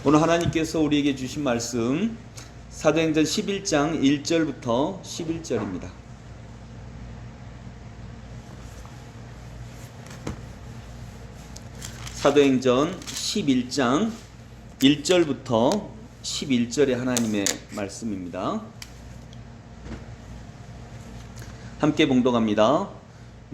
오늘 하나님께서 우리에게 주신 말씀 사도행전 11장 1절부터 11절입니다. 사도행전 11장 1절부터 11절의 하나님의 말씀입니다. 함께 봉독합니다.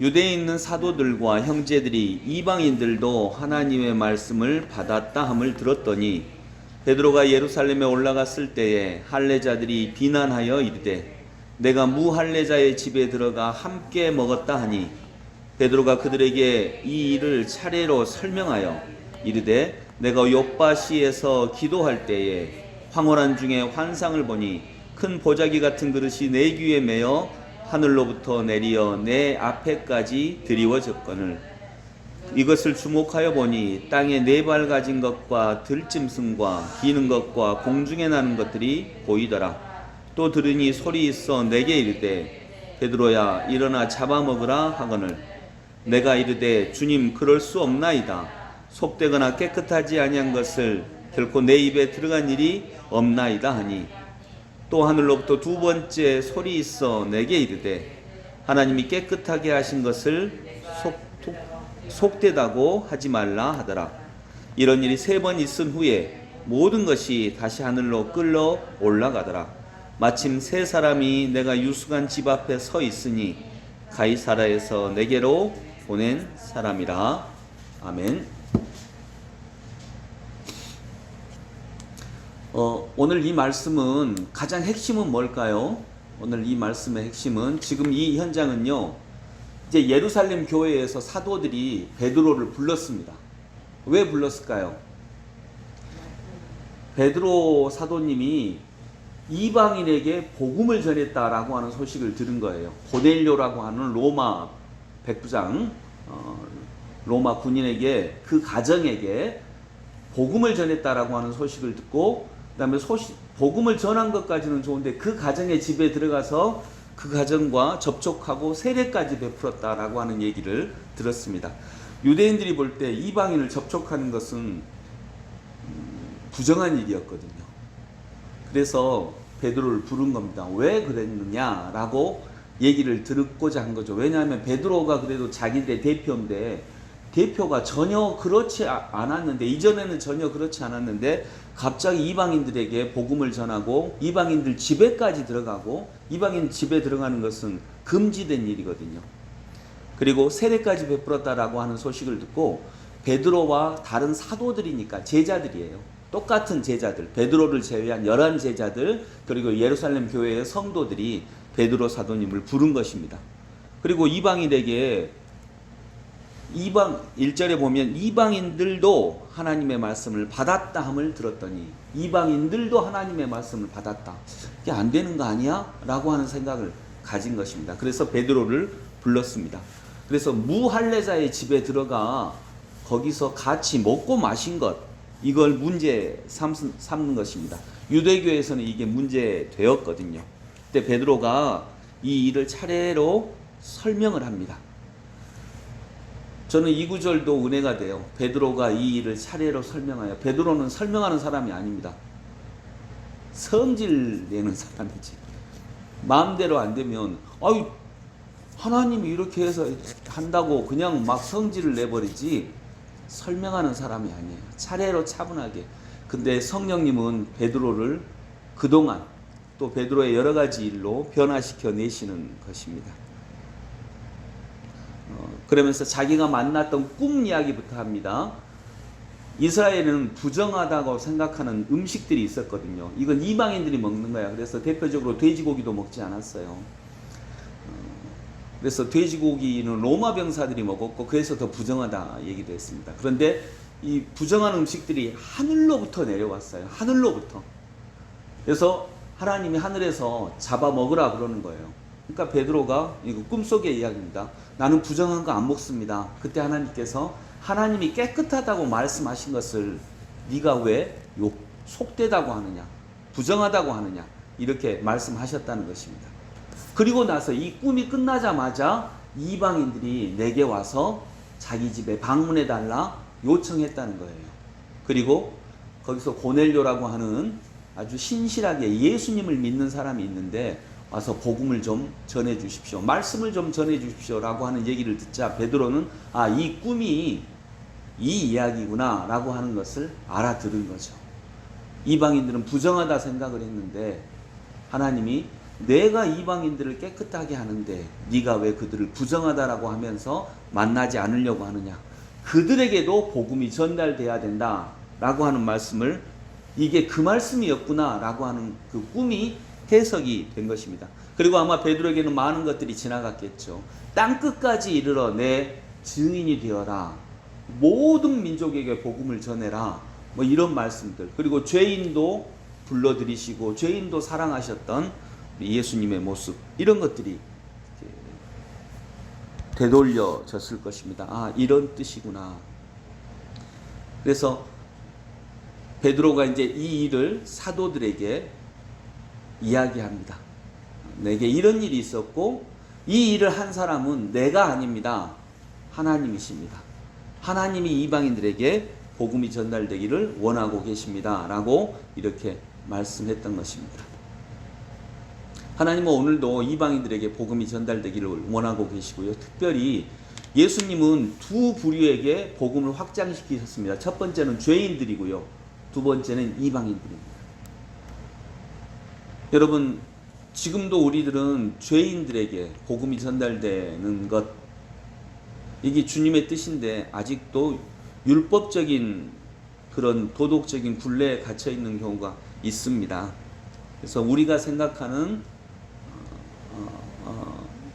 유대에 있는 사도들과 형제들이 이방인들도 하나님의 말씀을 받았다 함을 들었더니 베드로가 예루살렘에 올라갔을 때에 할례자들이 비난하여 이르되 내가 무할례자의 집에 들어가 함께 먹었다 하니 베드로가 그들에게 이 일을 차례로 설명하여 이르되 내가 요빠시에서 기도할 때에 황홀한 중에 환상을 보니 큰 보자기 같은 그릇이 내 귀에 매어 하늘로부터 내리어 내 앞에까지 드리워졌거늘 이것을 주목하여 보니 땅에 네 발 가진 것과 들짐승과 기는 것과 공중에 나는 것들이 보이더라. 또 들으니 소리 있어 내게 이르되 베드로야 일어나 잡아먹으라 하거늘 내가 이르되 주님 그럴 수 없나이다. 속되거나 깨끗하지 아니한 것을 결코 내 입에 들어간 일이 없나이다 하니 또 하늘로부터 두 번째 소리 있어 내게 이르되 하나님이 깨끗하게 하신 것을 속되다고 하지 말라 하더라. 이런 일이 세 번 있은 후에 모든 것이 다시 하늘로 끌러 올라가더라. 마침 세 사람이 내가 유숙한 집 앞에 서 있으니 가이사라에서 내게로 보낸 사람이라. 아멘. 오늘 이 말씀은 가장 핵심은 뭘까요? 오늘 이 말씀의 핵심은 지금 이 현장은요, 이제 예루살렘 교회에서 사도들이 베드로를 불렀습니다. 왜 불렀을까요? 베드로 사도님이 이방인에게 복음을 전했다라고 하는 소식을 들은 거예요. 고넬료라고 하는 로마 백부장, 로마 군인에게 그 가정에게 복음을 전했다라고 하는 소식을 듣고 그 다음에 복음을 전한 것까지는 좋은데 그 가정의 집에 들어가서 그 가정과 접촉하고 세례까지 베풀었다라고 하는 얘기를 들었습니다. 유대인들이 볼 때 이방인을 접촉하는 것은 부정한 일이었거든요. 그래서 베드로를 부른 겁니다. 왜 그랬느냐라고 얘기를 듣고자 한 거죠. 왜냐하면 베드로가 그래도 자기들의 대표인데 대표가 전혀 그렇지 않았는데 이전에는 전혀 그렇지 않았는데 갑자기 이방인들에게 복음을 전하고 이방인들 집에까지 들어가고 이방인 집에 들어가는 것은 금지된 일이거든요. 그리고 세례까지 베풀었다라고 하는 소식을 듣고 베드로와 다른 사도들이니까 제자들이에요. 똑같은 제자들, 베드로를 제외한 11 제자들 그리고 예루살렘 교회의 성도들이 베드로 사도님을 부른 것입니다. 그리고 이방인에게 1절에 보면 이방인들도 하나님의 말씀을 받았다 함을 들었더니 이방인들도 하나님의 말씀을 받았다. 이게 안 되는 거 아니야? 라고 하는 생각을 가진 것입니다. 그래서 베드로를 불렀습니다. 그래서 무할례자의 집에 들어가 거기서 같이 먹고 마신 것 이걸 문제 삼는 것입니다. 유대교에서는 이게 문제되었거든요. 그때 베드로가 이 일을 차례로 설명을 합니다. 저는 이 구절도 은혜가 돼요. 베드로가 이 일을 차례로 설명하여. 베드로는 설명하는 사람이 아닙니다. 성질 내는 사람이지. 마음대로 안 되면 아유 하나님이 이렇게 해서 한다고 그냥 막 성질을 내버리지 설명하는 사람이 아니에요. 차례로 차분하게. 근데 성령님은 베드로를 그동안 또 베드로의 여러 가지 일로 변화시켜 내시는 것입니다. 그러면서 자기가 만났던 꿈 이야기부터 합니다. 이스라엘은 부정하다고 생각하는 음식들이 있었거든요. 이건 이방인들이 먹는 거야. 그래서 대표적으로 돼지고기도 먹지 않았어요. 그래서 돼지고기는 로마 병사들이 먹었고 그래서 더 부정하다 얘기도 했습니다. 그런데 이 부정한 음식들이 하늘로부터 내려왔어요. 하늘로부터. 그래서 하나님이 하늘에서 잡아 먹으라 그러는 거예요. 그러니까 베드로가 이거 꿈속의 이야기입니다. 나는 부정한 거 안 먹습니다. 그때 하나님께서 하나님이 깨끗하다고 말씀하신 것을 네가 왜 속되다고 하느냐, 부정하다고 하느냐 이렇게 말씀하셨다는 것입니다. 그리고 나서 이 꿈이 끝나자마자 이방인들이 내게 와서 자기 집에 방문해 달라 요청했다는 거예요. 그리고 거기서 고넬료라고 하는 아주 신실하게 예수님을 믿는 사람이 있는데 와서 복음을 좀 전해 주십시오. 말씀을 좀 전해 주십시오. 라고 하는 얘기를 듣자 베드로는 이 꿈이 이 이야기구나 라고 하는 것을 알아들은 거죠. 이방인들은 부정하다 생각을 했는데 하나님이 내가 이방인들을 깨끗하게 하는데 네가 왜 그들을 부정하다라고 하면서 만나지 않으려고 하느냐. 그들에게도 복음이 전달돼야 된다라고 하는 말씀을 이게 그 말씀이었구나 라고 하는 그 꿈이 해석이 된 것입니다. 그리고 아마 베드로에게는 많은 것들이 지나갔겠죠. 땅끝까지 이르러 내 증인이 되어라. 모든 민족에게 복음을 전해라. 뭐 이런 말씀들. 그리고 죄인도 불러들이시고 죄인도 사랑하셨던 예수님의 모습. 이런 것들이 되돌려졌을 것입니다. 이런 뜻이구나. 그래서 베드로가 이제 이 일을 사도들에게 이야기합니다. 내게 이런 일이 있었고 이 일을 한 사람은 내가 아닙니다. 하나님이십니다. 하나님이 이방인들에게 복음이 전달되기를 원하고 계십니다. 라고 이렇게 말씀했던 것입니다. 하나님은 오늘도 이방인들에게 복음이 전달되기를 원하고 계시고요. 특별히 예수님은 두 부류에게 복음을 확장시키셨습니다. 첫 번째는 죄인들이고요. 두 번째는 이방인들입니다. 여러분, 지금도 우리들은 죄인들에게 복음이 전달되는 것, 이게 주님의 뜻인데 아직도 율법적인 그런 도덕적인 굴레에 갇혀 있는 경우가 있습니다. 그래서 우리가 생각하는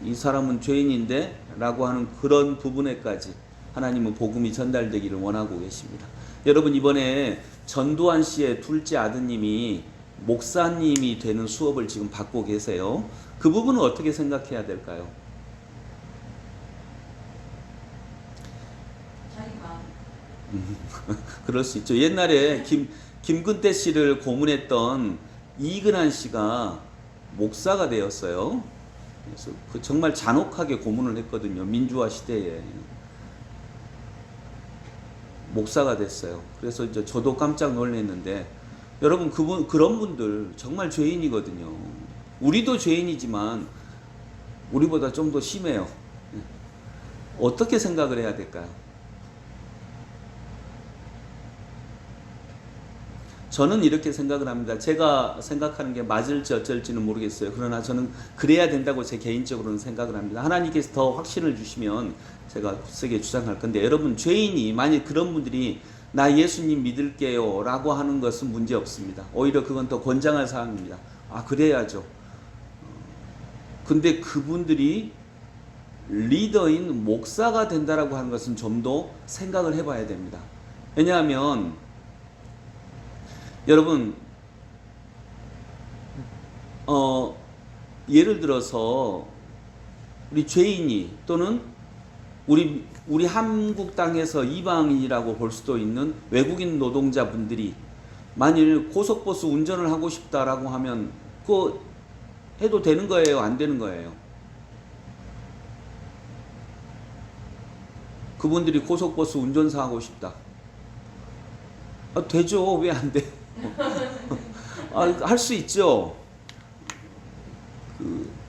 이 사람은 죄인인데 라고 하는 그런 부분에까지 하나님은 복음이 전달되기를 원하고 계십니다. 여러분, 이번에 전두환 씨의 둘째 아드님이 목사님이 되는 수업을 지금 받고 계세요. 그 부분은 어떻게 생각해야 될까요? 그럴 수 있죠. 옛날에 김근태 씨를 고문했던 이근한 씨가 목사가 되었어요. 그래서 정말 잔혹하게 고문을 했거든요. 민주화 시대에 목사가 됐어요. 그래서 이제 저도 깜짝 놀랐는데, 여러분, 그런 분들 정말 죄인이거든요. 우리도 죄인이지만 우리보다 좀 더 심해요. 어떻게 생각을 해야 될까요? 저는 이렇게 생각을 합니다. 제가 생각하는 게 맞을지 어쩔지는 모르겠어요. 그러나 저는 그래야 된다고 제 개인적으로는 생각을 합니다. 하나님께서 더 확신을 주시면 제가 세게 주장할 건데, 여러분, 죄인이 만약 그런 분들이 나 예수님 믿을게요 라고 하는 것은 문제 없습니다. 오히려 그건 더 권장할 사항입니다. 그래야죠. 근데 그분들이 리더인 목사가 된다라고 하는 것은 좀 더 생각을 해봐야 됩니다. 왜냐하면 여러분, 예를 들어서 우리 죄인이 또는 우리 한국 땅에서 이방인이라고 볼 수도 있는 외국인 노동자분들이 만일 고속버스 운전을 하고 싶다라고 하면 그거 해도 되는 거예요? 안 되는 거예요? 그분들이 고속버스 운전사 하고 싶다. 되죠. 왜 안 돼? 할 수 있죠.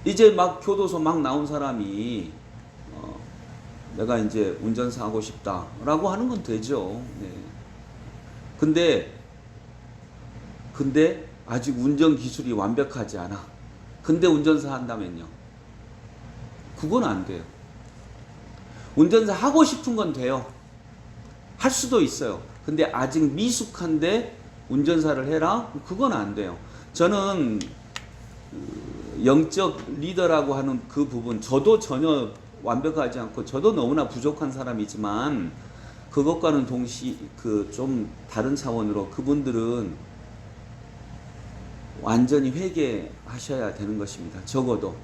이제 막 교도소 막 나온 사람이 내가 이제 운전사 하고 싶다라고 하는 건 되죠. 네. 근데 아직 운전 기술이 완벽하지 않아. 근데 운전사 한다면요? 그건 안 돼요. 운전사 하고 싶은 건 돼요. 할 수도 있어요. 근데 아직 미숙한데 운전사를 해라? 그건 안 돼요. 저는 영적 리더라고 하는 그 부분, 저도 전혀 완벽하지 않고 저도 너무나 부족한 사람이지만 그것과는 동시 좀 다른 차원으로 그분들은 완전히 회개하셔야 되는 것입니다. 적어도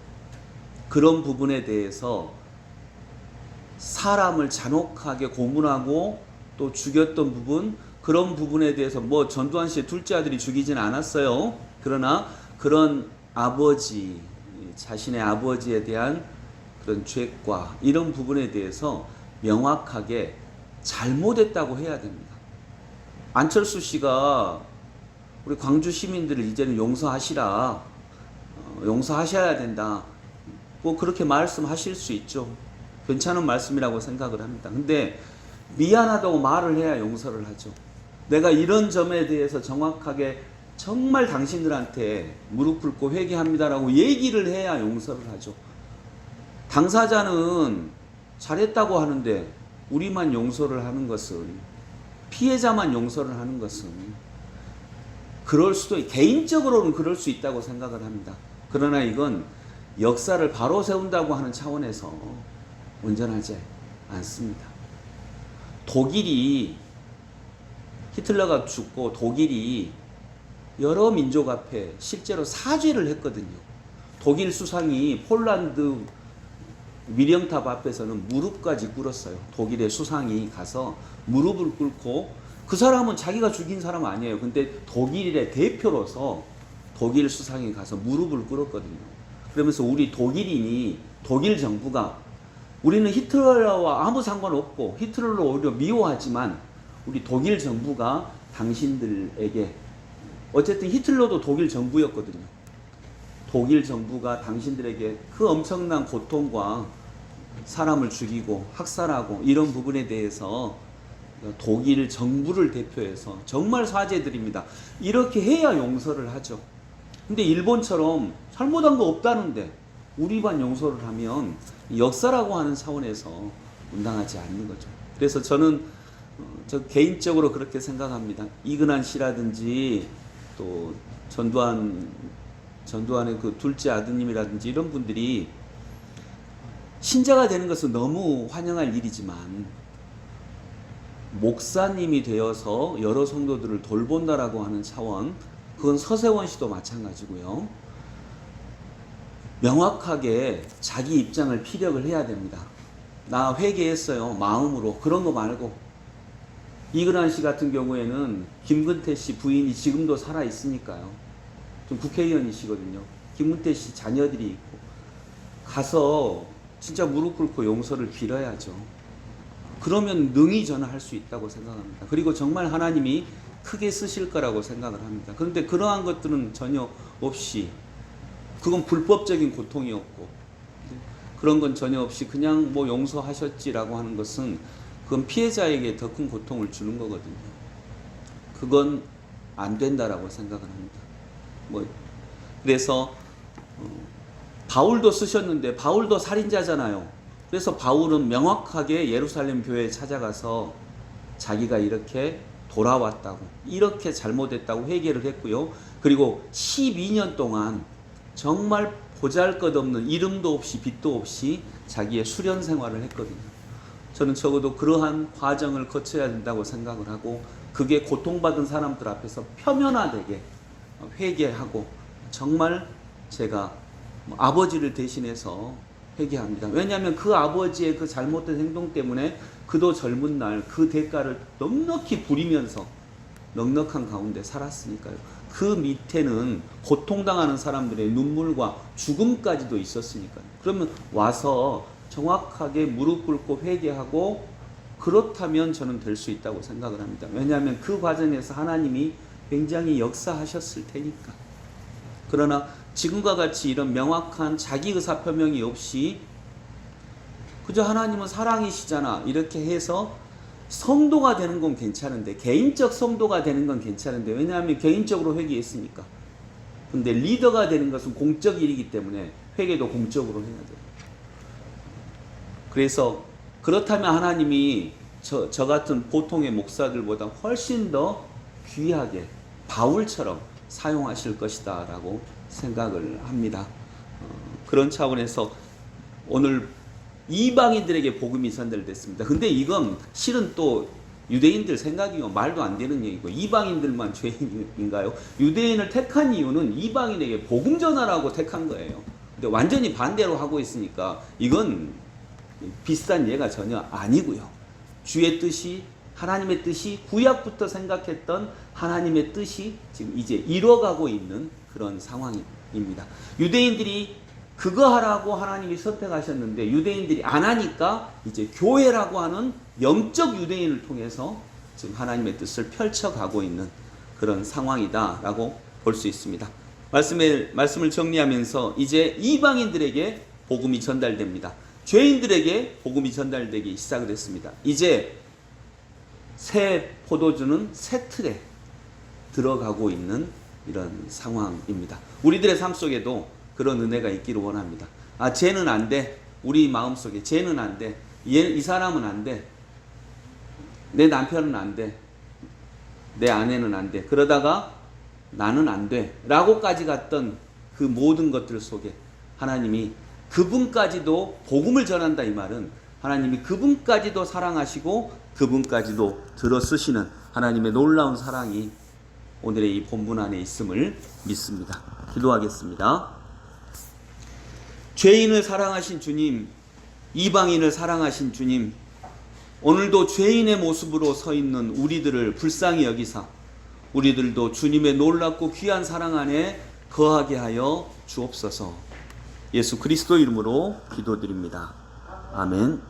그런 부분에 대해서 사람을 잔혹하게 고문하고 또 죽였던 부분, 그런 부분에 대해서 뭐 전두환 씨의 둘째 아들이 죽이지는 않았어요. 그러나 그런 아버지, 자신의 아버지에 대한 그런 죄과 이런 부분에 대해서 명확하게 잘못했다고 해야 됩니다. 안철수 씨가 우리 광주 시민들을 이제는 용서하시라, 용서하셔야 된다, 뭐 그렇게 말씀하실 수 있죠. 괜찮은 말씀이라고 생각을 합니다. 근데 미안하다고 말을 해야 용서를 하죠. 내가 이런 점에 대해서 정확하게 정말 당신들한테 무릎 꿇고 회개합니다라고 얘기를 해야 용서를 하죠. 당사자는 잘했다고 하는데 우리만 용서를 하는 것은, 피해자만 용서를 하는 것은, 그럴 수도, 개인적으로는 그럴 수 있다고 생각을 합니다. 그러나 이건 역사를 바로 세운다고 하는 차원에서 온전하지 않습니다. 독일이, 히틀러가 죽고 독일이 여러 민족 앞에 실제로 사죄를 했거든요. 독일 수상이 폴란드 위령탑 앞에서는 무릎까지 꿇었어요. 독일의 수상이 가서 무릎을 꿇고, 그 사람은 자기가 죽인 사람 아니에요. 근데 독일의 대표로서 독일 수상이 가서 무릎을 꿇었거든요. 그러면서 우리 독일인이, 독일 정부가, 우리는 히틀러와 아무 상관없고 히틀러를 오히려 미워하지만 우리 독일 정부가 당신들에게, 어쨌든 히틀러도 독일 정부였거든요. 독일 정부가 당신들에게 그 엄청난 고통과 사람을 죽이고 학살하고 이런 부분에 대해서 독일 정부를 대표해서 정말 사죄드립니다, 이렇게 해야 용서를 하죠. 근데 일본처럼 잘못한 거 없다는데 우리만 용서를 하면 역사라고 하는 차원에서 온당하지 않는 거죠. 그래서 저는 저 개인적으로 그렇게 생각합니다. 이근한 씨라든지 또 전두환의 그 둘째 아드님이라든지 이런 분들이 신자가 되는 것은 너무 환영할 일이지만, 목사님이 되어서 여러 성도들을 돌본다라고 하는 차원, 그건 서세원 씨도 마찬가지고요. 명확하게 자기 입장을 피력을 해야 됩니다. 나 회개했어요, 마음으로. 그런 거 말고, 이근한 씨 같은 경우에는 김근태 씨 부인이 지금도 살아 있으니까요. 좀 국회의원이시거든요. 김근태 씨 자녀들이 있고, 가서 진짜 무릎 꿇고 용서를 빌어야죠. 그러면 능히 저는 할 수 있다고 생각합니다. 그리고 정말 하나님이 크게 쓰실 거라고 생각을 합니다. 그런데 그러한 것들은 전혀 없이, 그건 불법적인 고통이었고, 그런 건 전혀 없이 그냥 뭐 용서하셨지라고 하는 것은, 그건 피해자에게 더 큰 고통을 주는 거거든요. 그건 안 된다라고 생각을 합니다. 뭐 그래서 바울도 쓰셨는데, 바울도 살인자잖아요. 그래서 바울은 명확하게 예루살렘 교회에 찾아가서 자기가 이렇게 돌아왔다고, 이렇게 잘못했다고 회개를 했고요. 그리고 12년 동안 정말 보잘것없는, 이름도 없이 빚도 없이 자기의 수련 생활을 했거든요. 저는 적어도 그러한 과정을 거쳐야 된다고 생각을 하고, 그게 고통받은 사람들 앞에서 표면화되게 회개하고, 정말 제가 아버지를 대신해서 회개합니다. 왜냐하면 그 아버지의 그 잘못된 행동 때문에 그도 젊은 날 그 대가를 넉넉히 부리면서 넉넉한 가운데 살았으니까요. 그 밑에는 고통당하는 사람들의 눈물과 죽음까지도 있었으니까요. 그러면 와서 정확하게 무릎 꿇고 회개하고, 그렇다면 저는 될 수 있다고 생각을 합니다. 왜냐하면 그 과정에서 하나님이 굉장히 역사하셨을 테니까. 그러나 지금과 같이 이런 명확한 자기 의사 표명이 없이 그저 하나님은 사랑이시잖아 이렇게 해서 성도가 되는 건 괜찮은데, 개인적 성도가 되는 건 괜찮은데, 왜냐하면 개인적으로 회개했으니까. 근데 리더가 되는 것은 공적 일이기 때문에 회개도 공적으로 해야 돼요. 그래서 그렇다면 하나님이 저 같은 보통의 목사들보다 훨씬 더 귀하게 바울처럼 사용하실 것이다 라고 생각을 합니다. 그런 차원에서 오늘 이방인들에게 복음이 전달됐습니다. 근데 이건 실은 또 유대인들 생각이요, 말도 안 되는 얘기고, 이방인들만 죄인인가요? 유대인을 택한 이유는 이방인에게 복음 전하라고 택한 거예요. 근데 완전히 반대로 하고 있으니까 이건 비슷한 예가 전혀 아니고요. 주의 뜻이, 하나님의 뜻이, 구약부터 생각했던 하나님의 뜻이 지금 이제 이뤄가고 있는 그런 상황입니다. 유대인들이 그거 하라고 하나님이 선택하셨는데 유대인들이 안 하니까 이제 교회라고 하는 영적 유대인을 통해서 지금 하나님의 뜻을 펼쳐가고 있는 그런 상황이다라고 볼 수 있습니다. 말씀을 정리하면서 이제 이방인들에게 복음이 전달됩니다. 죄인들에게 복음이 전달되기 시작을 했습니다. 이제 새 포도주는 새 틀에 들어가고 있는 이런 상황입니다. 우리들의 삶 속에도 그런 은혜가 있기를 원합니다. 아, 쟤는 안 돼. 우리 마음속에 쟤는 안 돼. 이 사람은 안 돼. 내 남편은 안 돼. 내 아내는 안 돼. 그러다가 나는 안 돼. 라고까지 갔던 그 모든 것들 속에 하나님이 그분까지도 복음을 전한다, 이 말은 하나님이 그분까지도 사랑하시고 그분까지도 들어쓰시는 하나님의 놀라운 사랑이 오늘의 이 본문 안에 있음을 믿습니다. 기도하겠습니다. 죄인을 사랑하신 주님, 이방인을 사랑하신 주님, 오늘도 죄인의 모습으로 서 있는 우리들을 불쌍히 여기사 우리들도 주님의 놀랍고 귀한 사랑 안에 거하게 하여 주옵소서. 예수 그리스도 이름으로 기도드립니다. 아멘.